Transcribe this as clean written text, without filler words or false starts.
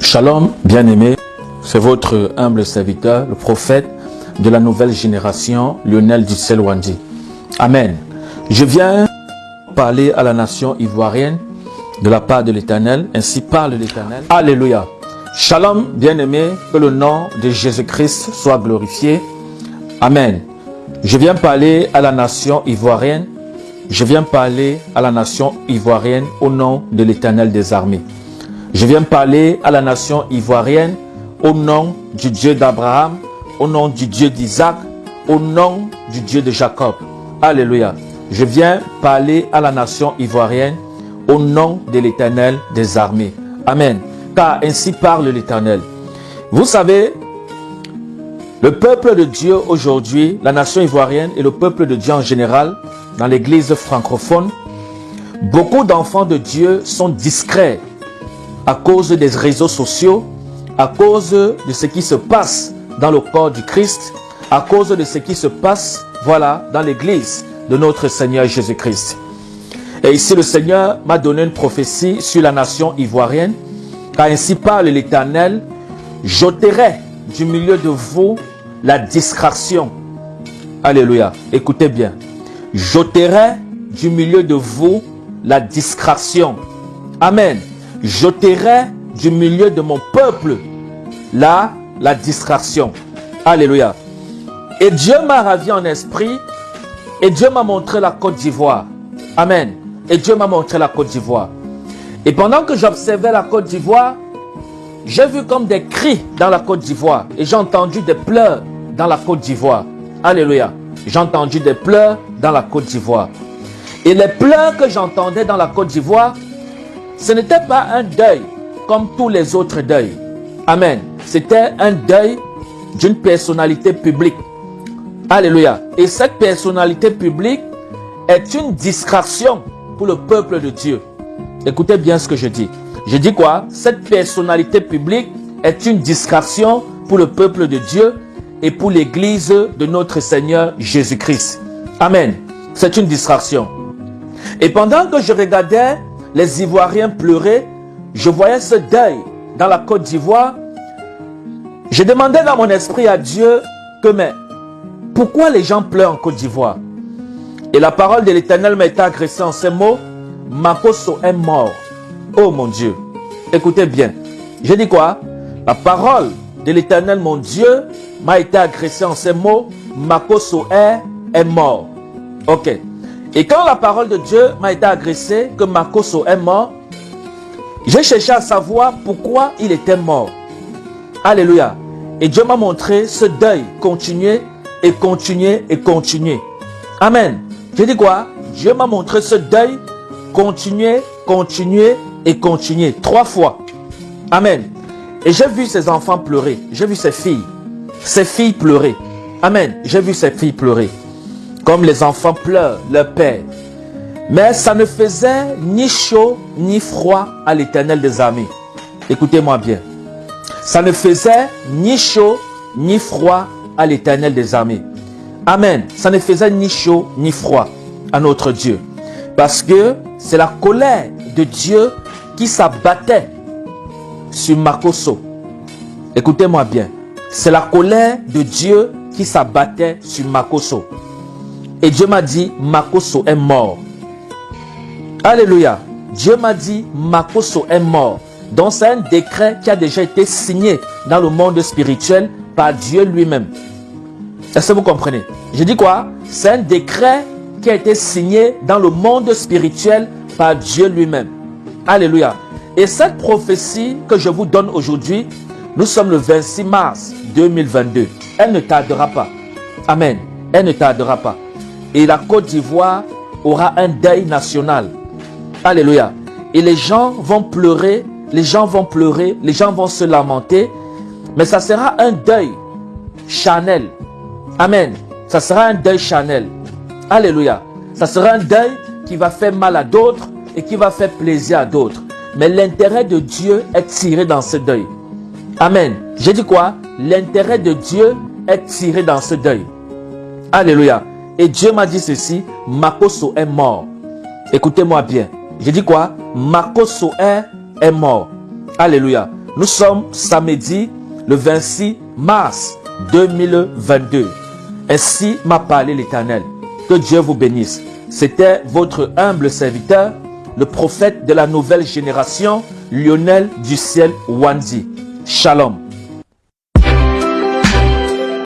Shalom, bien-aimés, c'est votre humble serviteur, le prophète de la nouvelle génération, Lionel Dussel-Wandi. Amen. Je viens parler à la nation ivoirienne de la part de l'Éternel, ainsi parle l'Éternel. Alléluia. Shalom, bien-aimés, que le nom de Jésus-Christ soit glorifié. Amen. Je viens parler à la nation ivoirienne. Je viens parler à la nation ivoirienne au nom de l'Éternel des armées. Je viens parler à la nation ivoirienne au nom du Dieu d'Abraham, au nom du Dieu d'Isaac, au nom du Dieu de Jacob. Alléluia. Je viens parler à la nation ivoirienne au nom de l'Éternel des armées. Amen. Car ainsi parle l'Éternel. Vous savez, le peuple de Dieu aujourd'hui, la nation ivoirienne et le peuple de Dieu en général, dans l'église francophone, beaucoup d'enfants de Dieu sont discrets à cause des réseaux sociaux, à cause de ce qui se passe dans le corps du Christ, à cause de ce qui se passe, voilà, dans l'église de notre Seigneur Jésus-Christ. Et ici, le Seigneur m'a donné une prophétie sur la nation ivoirienne, car ainsi parle l'Éternel, j'ôterai du milieu de vous la distraction. Alléluia. Écoutez bien. J'ôterai du milieu de vous la distraction. Amen. J'ôterai du milieu de mon peuple la distraction. Alléluia. Et Dieu m'a ravi en esprit et Dieu m'a montré la Côte d'Ivoire. Amen. Et Dieu m'a montré la Côte d'Ivoire. Et pendant que j'observais la Côte d'Ivoire, j'ai vu comme des cris dans la Côte d'Ivoire et j'ai entendu des pleurs dans la Côte d'Ivoire. Alléluia. J'ai entendu des pleurs dans la Côte d'Ivoire. Et les pleurs que j'entendais dans la Côte d'Ivoire, ce n'était pas un deuil comme tous les autres deuils. Amen. C'était un deuil d'une personnalité publique. Alléluia. Et cette personnalité publique est une distraction pour le peuple de Dieu. Écoutez bien ce que je dis. Je dis quoi? Cette personnalité publique est une distraction pour le peuple de Dieu et pour l'église de notre Seigneur Jésus-Christ. Amen. C'est une distraction. Et pendant que je regardais les Ivoiriens pleurer, je voyais ce deuil dans la Côte d'Ivoire. Je demandais dans mon esprit à Dieu que, mais pourquoi les gens pleurent en Côte d'Ivoire? Et la parole de l'Éternel m'a été agressée en ces mots. Makosso est mort. Oh mon Dieu. Écoutez bien. Je dis quoi? La parole de l'Éternel, mon Dieu, m'a été agressée en ces mots. Makosso est mort. Ok. Et quand la parole de Dieu m'a été agressée, que Makosso est mort, j'ai cherché à savoir pourquoi il était mort. Alléluia. Et Dieu m'a montré ce deuil continuer et continuer et continuer. Amen. J'ai dit quoi? Dieu m'a montré ce deuil continuer, continuer et continuer. 3 fois. Amen. Et j'ai vu ces enfants pleurer. J'ai vu ces filles pleurer. Amen. J'ai vu ces filles pleurer. Comme les enfants pleurent leur père. Mais ça ne faisait ni chaud ni froid à l'Éternel des armées. Écoutez-moi bien. Ça ne faisait ni chaud ni froid à l'Éternel des armées. Amen. Ça ne faisait ni chaud ni froid à notre Dieu. Parce que c'est la colère de Dieu qui s'abattait sur Makosso. Écoutez-moi bien. C'est la colère de Dieu qui s'abattait sur Makosso. Et Dieu m'a dit, Makosso est mort. Alléluia. Dieu m'a dit, Makosso est mort. Donc c'est un décret qui a déjà été signé dans le monde spirituel par Dieu lui-même. Est-ce que vous comprenez? Je dis quoi? C'est un décret qui a été signé dans le monde spirituel par Dieu lui-même. Alléluia. Et cette prophétie que je vous donne aujourd'hui, nous sommes le 26 mars 2022. Elle ne tardera pas. Amen. Elle ne tardera pas. Et la Côte d'Ivoire aura un deuil national. Alléluia. Et les gens vont pleurer, les gens vont pleurer, les gens vont se lamenter. Mais ça sera un deuil charnel. Amen. Ça sera un deuil charnel. Alléluia. Ça sera un deuil qui va faire mal à d'autres et qui va faire plaisir à d'autres. Mais l'intérêt de Dieu est tiré dans ce deuil. Amen. J'ai dit quoi? L'intérêt de Dieu est tiré dans ce deuil. Alléluia. Et Dieu m'a dit ceci, Makosso est mort. Écoutez-moi bien. J'ai dit quoi? Makosso est mort. Alléluia. Nous sommes samedi le 26 mars 2022. Ainsi m'a parlé l'Éternel. Que Dieu vous bénisse. C'était votre humble serviteur, le prophète de la nouvelle génération, Lionel du ciel Wandi. Shalom.